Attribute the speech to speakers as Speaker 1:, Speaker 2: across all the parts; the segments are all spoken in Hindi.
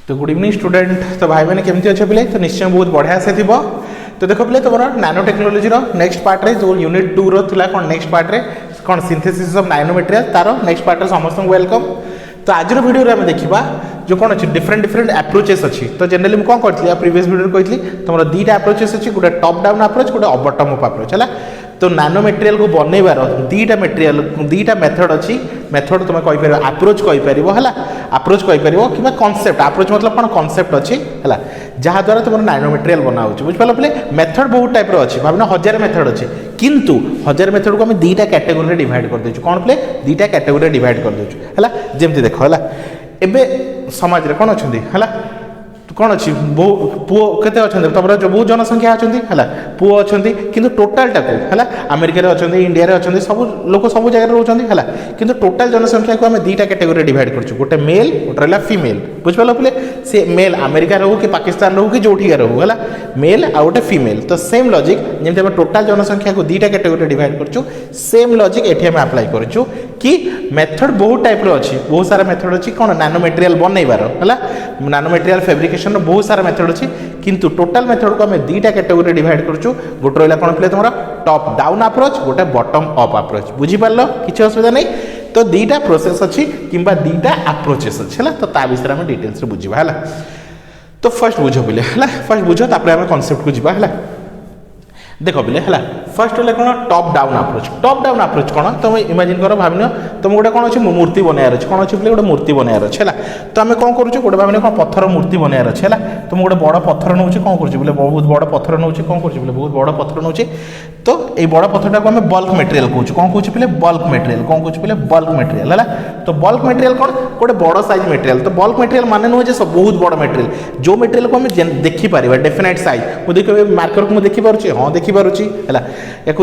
Speaker 1: तो गुड इवनिंग स्टूडेंट। तो भाई मैंने केमती अच्छे पिले तो निश्चय बहुत बढ़िया से थी। तो देख पिले तुम नानो टेक्नोलोजी नेक्स्ट पार्ट रे जो यूनिट 2 रा कौन नेक्स्ट पार्ट रे कौन सिंथेसिस ऑफ नानो मटेरियल तार नेक्स्ट पार्ट समस्त वेलकम। तो आज वीडियो आम देखा जो कौन अच्छी डिफरेंट एप्रोचेस अच्छी। तो जनरली मुझे कौन कही प्रीवियस वीडियो कही तुम दुईटा एप्रोचेस अच्छी गोटे टॉप डाउन अप्रोच गोटे बॉटम अप अप्रोच है। तो नानो मटेरियल को बनइबार दुईटा मेथड अच्छी। मेथड तुम कहीपर अप्रोच कहीपर है अप्रोच कहीपर कि कॉन्सेप्ट अप्रोच मतलब कौन कॉन्सेप्ट अच्छी है जहाँद्वारा तुम नानो मटेरियल बना बुझिपार पे मेथड बहुत टाइप अच्छी भावना 1000 मेथड अच्छी किंतु 1000 मेथड को आम दुईटा कैटेगोरी डिवाइड कर देचु कौन पे दुईटा कैटेगोरी डिवाइड कर देचु है जमती देख है एबे समाज रे कौन अच्छा है कौन अच्छी पुओ केते अच्छा तुम जो बहुत जनसंख्या अच्छा है पुओ अच्छा कि टोटालटा को है अमेरिका अच्छा इंडिया अच्छा सब लोग सब जगह रोचान है कि टोटाल जनसंख्या को आम दुईटा कैटेगोरी डिवाइड कर गोटे मेल गोटे रहा फीमेल बुझिपार पे सी मेल अमेरिका रो कि पाकिस्तान रो कि जोठिका रो है मेल आ गोटे फीमेल। तो सेम लॉजिक जमी आम टोटाल जनसंख्या को दुईटा कैटेगोरी डिवाइड कर सेम लॉजिक ये आम अप्लाई करूँ कि मेथड बहुत टाइप अच्छी बहुत सारा मेथड अच्छी कौन नानो मटेरियल बनइबार है नानो मटेरियल फैब्रिकेशन बहुत सारा मेथड अच्छी किंतु टोटाल मेथड को आम दुईटा कैटेगोरी डिवाइड करूँ गोटे रहा कौन पे तुम टॉप डाउन अप्रोच गोटे बॉटम अप अप्रोच बुझीपार किसी असुविधा नहीं। तो दुईटा प्रोसेस अच्छी कि दुईटा अप्रोचेस अच्छे है तो ता विषय में डिटेल्स बुझा है। तो फर्स्ट बुझ पे है फर्स्ट बुझ तापर कॉन्सेप्ट को जीवा है देख पे है फर्स्ट है कौन टॉप डाउन अप्रोच कौन तुम इमेजिन कर भावन तुम गोटे कौन अच्छे मूर्ति बनायार अच्छे कौन अच्छे गोटे मूर्ति बनायार अच्छे है तो आम कौन करूँ गोटे भावन कौन पत्थर मूर्ति बनायार अच्छे है तुम गोटे बड़ पत्थर नौ कौन कर बहुत बड़ पत्थर नौ कौन कर बहुत बड़ पत्थर नौ तो ये बड़ पत्थरटा को आम बल्क मटेरियल कहूँ कौन कहूँ पे बल्क मटेरियल कौन कहूँ पे बल्क मटेरियल है तो बल्क मटेरियल कौन गोटे बड़ साइज मटेरियल। तो बल्क मटेरियल माने नुहे सब बहुत बड़ मटेरियल जो मटेरियल को आम देखिपर डेफिनेट साइज मुझे देख मार्कर को मुझे देखिपुची हाँ देखिपुर है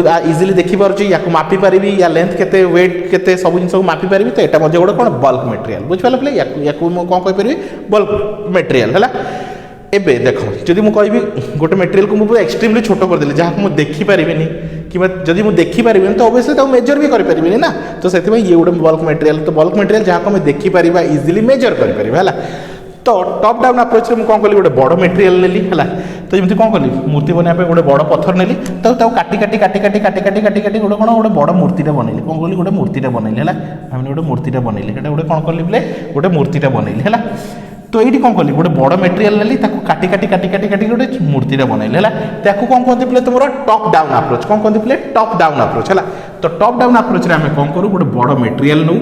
Speaker 1: या इजिली देखिपुर या मापी पारि या लेंथ के वेट के सब जिन को मापी पारि तो यहाँ गोटे कौन बल्क मटेरियल बुझिपार पे या कौन कहीपर बल्क मटेरियल है। एबे देख जदि मुझे कहि गोटे मटेरियल को मुझे एक्सट्रीमली छोट करदेली जहाँ मुझे देखिपारि कि जदि मुझे देखिपारि तो ओबियसली तो मेजर भी करें ना तो से ये गोटे बल्क मटेरियल। तो बल्क मटेरियल जहाँ को आम देखिपर इजिली मेजर करें है तो टॉप डाउन अप्रोच में कौन कली गोटे बड़ मटेरियल नेली है तो जमी कौन कली मूर्ति बनाया गोटे बड़ पत्थर नेली तो काटी काटी काटी काटी काटी काटी काटी काटी गोटे कौन गोटे बड़ मूर्तिटा बनइली कौन कली गोटे मूर्तिटा बनइली है भाई गोटे मूर्तिटा बनइली गोटे कौन कली बोले गोटे मूर्तिटा बनइली है तो ये कौन कली गोटे बड़ मटेरियल नेली काटी काटी काटी काटी काटी गोटे मूर्तिटा बनइली है कौन कहते पे तुम टॉप डाउन अप्रोच कौन कहते पे टॉप डाउन अप्रोच है। तो टॉप डाउन अप्रोच रे आम कौन करूँ गोटे बड़ मटेरियल नौ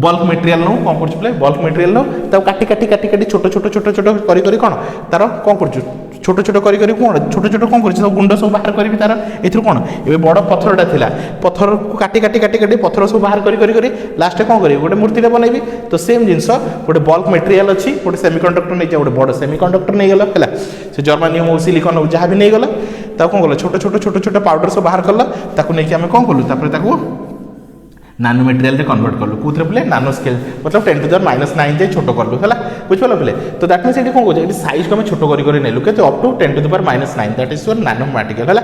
Speaker 1: बल्क मटेरियल नौ कौन कर बल्क मटेरियल नौ तो काटी काटी काटी काटी छोट छोट छोट छोट करी कौन तार कौन कर छोट छोट करी कौन छोट छोट कौन कर गुंड सब बाहर करी तार ए कौन ये बड़ पत्थरटा था पत्थर को काटी काटी काटी काटी पत्थर सब बाहर करी लास्ट कौन करी गोटे मूर्तिटा बनइबी। तो सेम जिनस गोटे बल्क मटेरियल अच्छी गोटे सेमीकंडक्टर नहीं गोटे बड़ सेमीकंडक्टर नहीं गला है से जर्मानियम हो सिलिकन हो जहाँ भी नहीं गला कौन कल छोट छोट छोट छोट पाउडर सब बाहर कल नहीं आम कौन कलु नानो मटेरियल कन्वर्ट कलु कौन पे नानो स्केल मतलब 10⁻⁹ जाए छोट कलु है बुझिपार पे तो दैट मीन्स ये कौन कहे साइज को आम छोट करेलु के up to 10⁻⁹ that is your nano particle है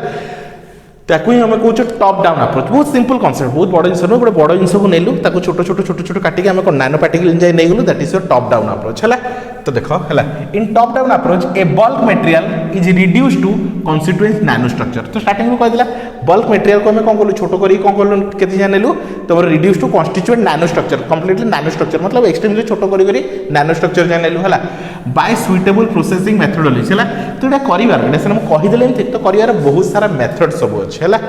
Speaker 1: ताकू ही आम कहे टॉप डाउन अप्रोच बहुत सिंपल कॉन्सेप्ट बहुत बड़ जिन गोटे बड़ जिन को नेलु छोट छोट छोट छोट काटिक आम नानो पार्टिकल जाए नहीं गलु that is your top down approach है। तो देख है in top down approach a bulk material is reduce to constituent nano structure. तो स्टार्टिंग में कहला बल्क मटेरियल को हमें कौन कलु छोट करी कौन कलु केते जाने नेलु तो reduce to constituent nano structure completely नानो स्ट्रक्चर मतलब एक्सट्रीमली छोट करी नानो स्ट्रक्चर जाने नेलु है बाय सुइटेबल प्रोसेसिंग मेथोडोलॉजी है तो ये करिवार एटा से कहीदेले तो करिवार बहुत सारा मेथड सब अच्छे है।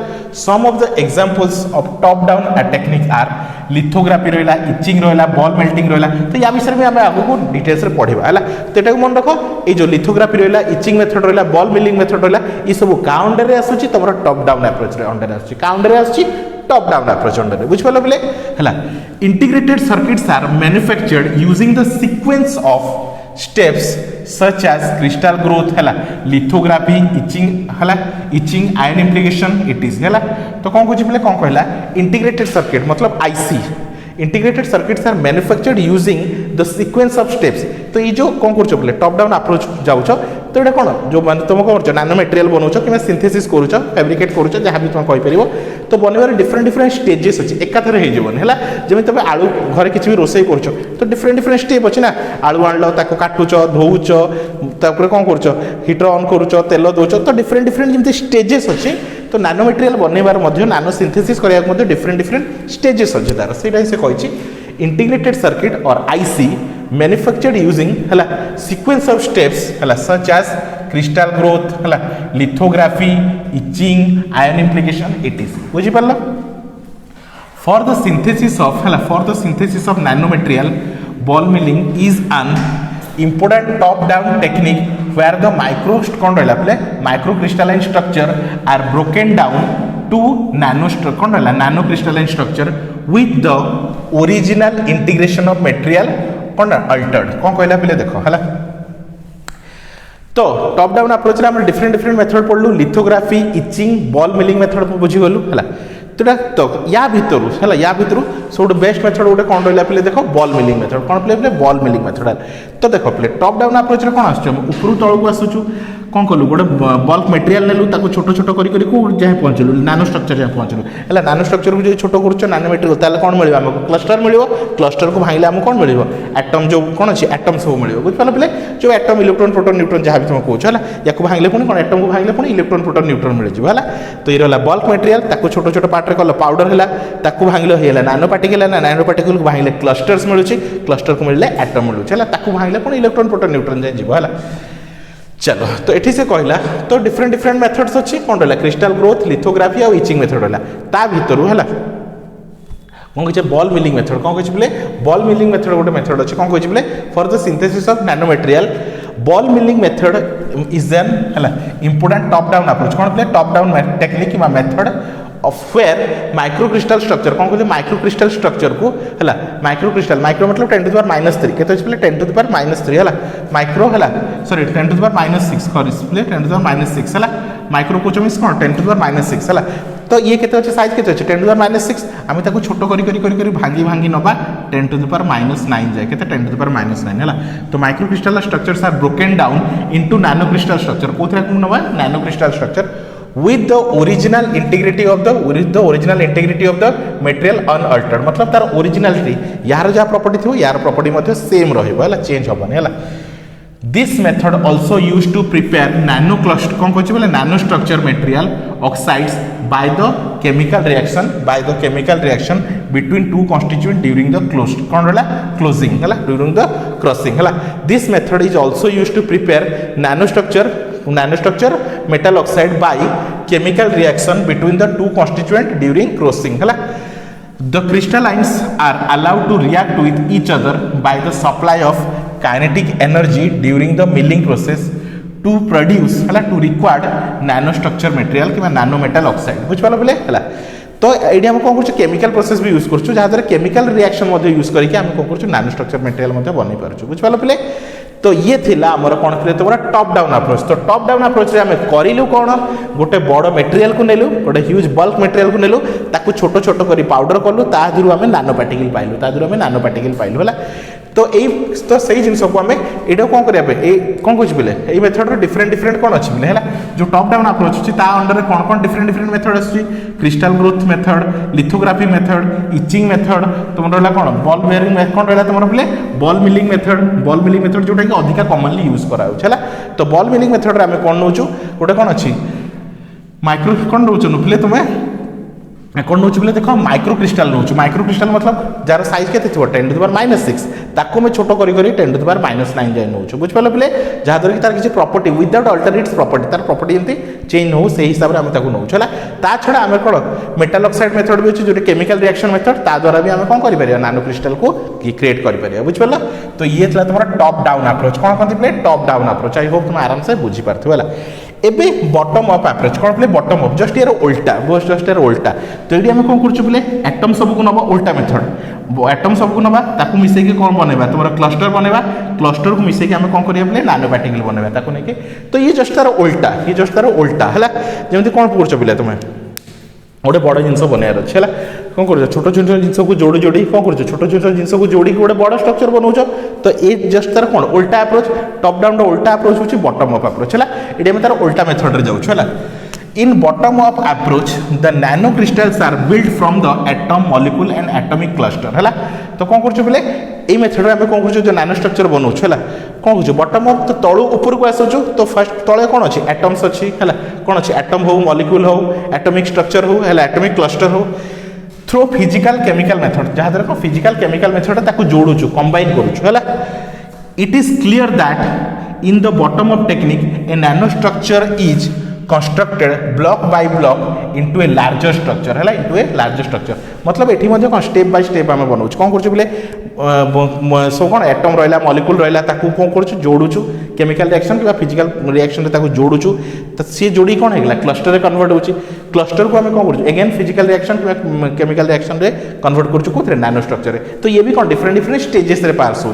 Speaker 1: Some of the examples of top down technique are lithography रहा इचिंग रहा बॉल मेल्टिंग रहा तो या विषय में आम आगे डिटेल्स पढ़ा है तो यहाँ मन रख ये जो लिथोग्राफी रहा इचिंग मेथड रहा बॉल मिलिंग मेथड रहा ये सब क्या अंडर आसूँ तुम टॉप डाउन अप्रोच अंडर आसर आसूँ टॉप डाउन अप्रोच अंडर बुझिपार पे है integrated circuits are manufactured using the sequence of steps such as crystal growth है lithography etching ion implication it is है तो कौन कहे कौन कहला इंटीग्रेटेड सर्किट मतलब IC integrated circuits are manufactured using the sequence of steps. तो ये जो कौन कर टॉप डाउन अप्रोच जाऊँ तो ये कौन जो मैंने तुम कौन कर नानो मटेरियल बनाऊच कि सिंथेसिस करुच फैब्रिकेट करुच जहाँ भी तुम कहीपर तो बनवार डिफरेंट डिफरेंट स्टेजेस अच्छी एकाथर होजन है जमी तुम आलू घरे किसी भी रोसे कर तो डिफरेंट डिफरेंट स्टेप अच्छी ना आलू आनल काटुच धोच कौन कर हिटर ऑन करुच तेल दौच तो डिफरेंट डिफरेंट जमी स्टेजेस अच्छी तो नानो मटेरियल बनवार नानो सिंथेसिस करने डिफरेंट डिफरेंट स्टेजेस अच्छे तार से कही इंटीग्रेटेड सर्किट और आईसी मैन्युफैक्चर्ड यूजिंग है सीक्वेंस ऑफ स्टेप्स है सच एज क्रिस्टल ग्रोथ है lithography etching ion implication it बुझी पार for the synthesis of nano material ball milling is an important top down technique where the micro crystalline structure are broken down to nano crystalline structure with the original integration of material altered कौन कहला पे देखो है तो टॉप डाउन अप्रोच रे हम डिफरेंट डिफरेंट मेथड पढ़लु lithography etching ball milling method बुझी गलु है तो या भितर है या भितर सब बेस्ट मेथड गोटे कौन रहा पे देख बॉल मिलिंग मेथड कौन पे बॉल मिलिंग मेथड तो देख पे टॉप डाउन अप्रोच कौन आसू तौक आसुचु कौन कलु गोटे बल्क मटेरियल नेलु ताको छोट छोट करी जहाँ पहुँचलु नानो स्ट्रक्चर जहाँ पहुँचलु है नानो स्ट्रक्चर को जो छोट कर नानो मटेरियल ताले कौन मिले आमको क्लस्टर मिल क्लस्टर को भांगे आमको कौन मिले एटम जो कौन अच्छे एटम सब मिले बुझिपार पे जो एटम इलेक्ट्रॉन प्रोटॉन न्यूट्रॉन जहाँ भी तुम कौच है या भांगे पुणी कौन एटम को भांगे पुणी इलेक्ट्रॉन प्रोटॉन न्यूट्रॉन मिल जाए तो ये रहा बल्क मटेरियल ताको छोट छोट पार्ट कल पाउडर है भांगे है नानो पार्टिकल को भांगे क्लस्टर्स मिलूँ क्लस्टर को मिले एटम मिलूँ है भांगे पुणी इलेक्ट्रॉन प्रोटॉन न्यूट्रॉन जाए जीव है चलो तो ये से कहला तो डिफरेंट डिफरेंट मेथड्स अच्छी कौन रहा क्रिस्टल ग्रोथ लिथोग्राफी और इचिंग मेथड रहा ता भितर है कौन कहे बॉल मिलिंग मेथड कौन कहे बॉल मिलिंग मेथड गोटे मेथड अच्छे कौन कहे for the synthesis of nano material ball milling method is an है इंपोर्टेंट टॉप डाउन अप्रोच कौन पे top down technique method of where micro crystal structure कौन कहते माइक्रो क्रिस्टल स्ट्रक्चर को है माइक्रो क्रिस्टल माइक्रो मतलब 10 to the power -3 के 10 to the power -3 है माइक्रो है सॉरी 10 to the power -6 कर 10 to the power -6 है माइक्रो को मीन्स कौन 10 to the power -6 है तो ये केते अच्छे साइज केते अच्छे 10 to the power -6 आम ताको छोट करी भांगी भांगी नबा 10 to the power -9 जाए केते 10 to the power -9 है तो micro crystal structures are broken down into nano crystal structure कोथरा को नबा nano crystal structure with the original integrity of the material unaltered मतलब तार ओरिजिनालिटी यार जहाँ प्रॉपर्टी थी यार प्रॉपर्टी मध्य सेम रहिबो है चेंज होबनी है this method also used to prepare nano cluster कौन कहछि बोले nano structure material oxides by the chemical reaction between two constituent during the closed कौन रहला closing है during the crossing है this method is also used to prepare nanostructure metal oxide by chemical reaction between the two constituent during crossing है the crystallines are allowed to react with each other by the supply of kinetic energy during the milling process to produce है to required nanostructure material कि nano metal oxide बुझ पालो बोले है तो ये हम कौन कर केमिकल प्रोसेस भी यूज कर जहाँ केमिकल रिएक्शन यूज करके आम कौन कर नानो स्ट्रक्चर मटेरियल बन पार्छ बुझ पालो पे तो ये थिला हमर कौन थे तुम्हारा टॉप डाउन अप्रोच तो टॉप डाउन अप्रोच आम करूँ कौन गोटे बड़ मेटेरियल को नेलु गोटे ह्यूज बल्क मेटेरियल को नेलु ताकू छोट छोट कर पाउडर कलु तादू आम नानो पार्टिकल पाइलु तादू आम नानो पार्टिकल पाइलु है तो यही तो सही जिनस को आम ये कौन करने कौन कह बोले ये मेथड डिफरेंट कौन अच्छी बोले है जो टॉप डाउन अप्रोच अच्छी अंडर कौन कौन डिफरेंट मेथड अच्छी crystal growth method lithography method etching method तुम रहा कौन बॉल बेयरिंग कौन रहा तुम बोले बॉल मिलिंग मेथड जोटा कि अधिका कॉमनली यूज करा तो बॉल मिलिंग मेथड आम कौन नौ गोटे कौन अच्छी माइक्रो कौन नौ नुफिले तुम्हें कौन नौ बोले देख माइक्रो क्रिस्टल नौ माइक्रो क्रिस्टल मतलब जार साइज के 10 to the power -6 ताको मैं छोट करी 10 to the power -9 जाए नौ बुझ पाल पे जहाँद्वारा कि तार किसी property without alter it's property तार प्रॉपर्टी एमती चेंज हो से हिसाब से आम ताको नौ है ता छड़ा आम कौन मेटल ऑक्साइड मेथड भी अच्छे जो केमिकल रिएक्शन मेथड ता द्वारा भी आम कौन कर नानो क्रिस्टल को क्रिएट कर बुझ पाल तो ये तुम्हारा टॉप डाउन अप्रोच कौन कहते पे top down approach I hope तुम आराम से बुझी पार्थ एबे बॉटम अप अप्रोच कौन पे बॉटम अप जस्ट यार उल्टा जस्ट यार उल्टा तो ये आम कौन कर बोले एटम सब को नवा उल्टा मेथड एटम सब को नवा ताकू मिसेकी कौन बनवा तुम क्लस्टर बनवा क्लस्टर को मिसेकी आम कौन करिया बोले नानो पार्टिकल बनवा ताकू नहीं तो ये जस्ट तार उल्टा है जमी कौन कर बोले तुम्हें गोटे बड़ जिन बनवार अच्छे है कौन कर छोट छोट जिन को जोड़ी जोड़ी कौन कर छोट छोट जिन को जोड़ी गोटे बड़ स्ट्रक्चर बनाऊच तो ये जस्ट तार कौन उल्टा अप्रोच टॉप डाउन उल्टा अप्रोच हूँ बॉटम अप अप्रोच है ये तार उल्टा मेथड रे जाऊँ है In bottom up approach, the nanocrystals are built from the atom, molecule and atomic cluster है तो कौन कर बोले ये मेथड में कौन कर जो नानो स्ट्रक्चर बनाऊँ है कौन कर बटम अप तो तलू ऊपर को आसुचु तो फर्स्ट तले कौन अच्छी एटम्स अच्छी है कौन अच्छी एटम हो मॉलिक्यूल हो एटॉमिक स्ट्रक्चर हो है एटॉमिक क्लस्टर हो थ्रू फिजिकल केमिकल मेथड जहाँ द्वारा फिजिकल केमिकल मेथड ताको जोड़ुचु कंबाइन करूचु है it is clear that in the bottom up technique a nano structure is constructed block by block into a larger structure है into a larger structure मतलब एठी मध्य कौन स्टेप बाय स्टेप आम बनाऊँ कौन कर सब कौन एटम रहा मॉलिक्यूल रहा कौन कर जोड़ुचु केमिकल रिएक्शन कि फिजिकल रिएक्शन जोड़ुचु तो सी जोड़ी कौन है क्लस्टर कन्वर्ट होची क्लस्टर को आम कौन कर अगेन फिजिकल रिएक्शन कि केमिकल रिएक्शन रे कन्वर्ट कर नानो स्ट्रक्चर तो ये भी कौन डिफरेंट डिफरेंट स्टेजेस रे पास हो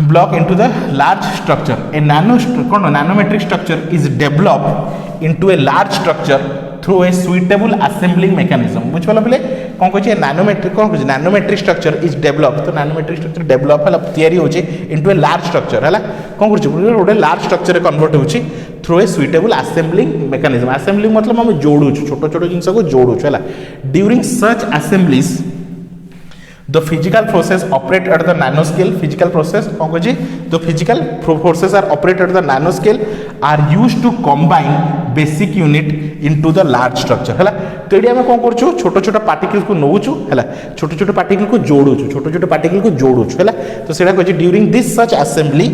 Speaker 1: block into the large structure. A nanometric structure is developed into a large structure through a suitable assembling mechanism. बुझिपाल बोले कौन कहछे nanometric कौन कहछे nanometric structure is developed तो nanometric structure develop हला तयारी होछे into a large structure हला कौन कहछे गोटे large structure रे convert होछी through a suitable assembling mechanism. Assembling मतलब हम जोड़ू छोटो छोटो जिंस को जोड़ू हला during such assemblies the physical process operate at the nanoscale physical process कौन कहछे the physical forces are operate at the nanoscale are used to combine basic unit into the large structure है तो ये आम कौन कर छोट छोट पार्टिकल को नौचु है छोट छोट पार्टिकल को जोड़ुचु छोट छोट पार्टिकल को जोड़ुचु है तो सेटा कहछे during this such assembly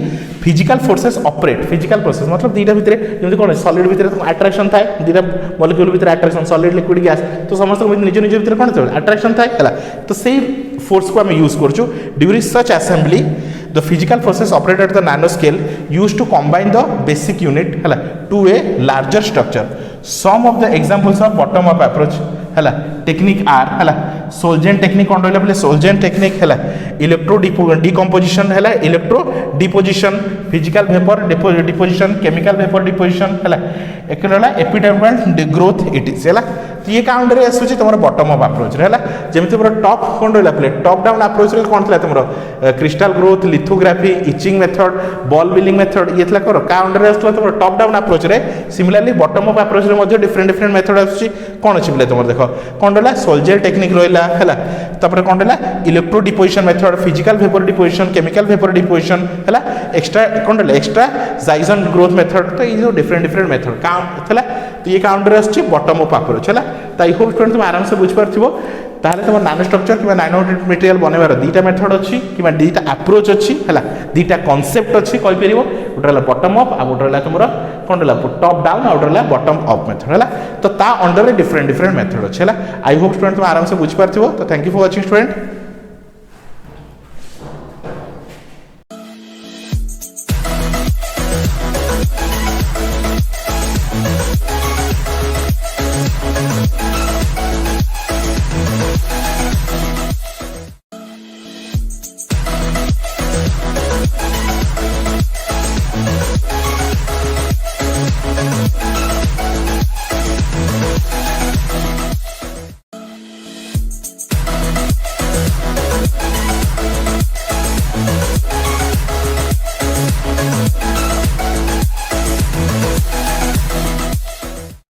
Speaker 1: physical forces operate physical process मतलब दीटा भितर जमी कौन सॉलिड भितर अट्रैक्शन थाए दीटा मॉलिक्यूल भितर अट्रैक्शन सॉलिड लिक्विड गैस तो समस्त निज निज भितर कौन था अट्रैक्शन थाए है तो से फोर्स को आम यूज करछु during such assembly the physical process operate at the nanoscale used to combine the basic unit है to a larger structure. Some of the examples of bottom up approach है technique are है Solgen technique कौन रहा है Solgen technique है electro decomposition है electro deposition physical vapor deposition chemical vapor deposition है एक रहा epidermal growth it is है तो ये काउंट रे आसुची तुम बॉटम अप अप्रोच रे जमी तुम टॉप कौन रहा प्ले टॉप डाउन अप्रोच रे कौन था तुम crystal growth lithography etching method ball milling method ये कर काउंट रे आसला तुम टॉप डाउन अप्रोच रे सिमिलरली बॉटम अप अप्रोच रे मध्य डिफरेंट डिफरेंट मेथड आसुची कौन अच्छी प्ले तुम देख कौन रहा सोल्जर टेक्निक रहा है तापर कौन रहा electro deposition method physical vapour deposition chemical vapour deposition है एक्स्ट्रा कौन रहा एक्स्ट्रा जाइजन ग्रोथ मेथड तो ये डिफरेंट डिफरेंट मेथड काउंट है तो ये काउंट रे आसुची बॉटम अप अप्रोच है तो आई होप स्टूडेंट तुम आराम से बुझी पार्थिबो ताहले तुम नानो स्ट्रक्चर कि नानो मटेरियल बनवार दुईटा मेथड अच्छी कि दुईटा अप्रोच अच्छी है दुईटा कॉन्सेप्ट अच्छी कहि परिबो गोटे रहा बॉटम अप आ गोटे रहा तुम कौन रहा टॉप डाउन आ गोटे रहा बॉटम अप मेथड है तो ता अंडर डिफरेंट डिफरेंट मेथड अच्छी है आई होप स्टूडेंट तुम आराम से बुझी पार्थिबो तो thank you for watching student.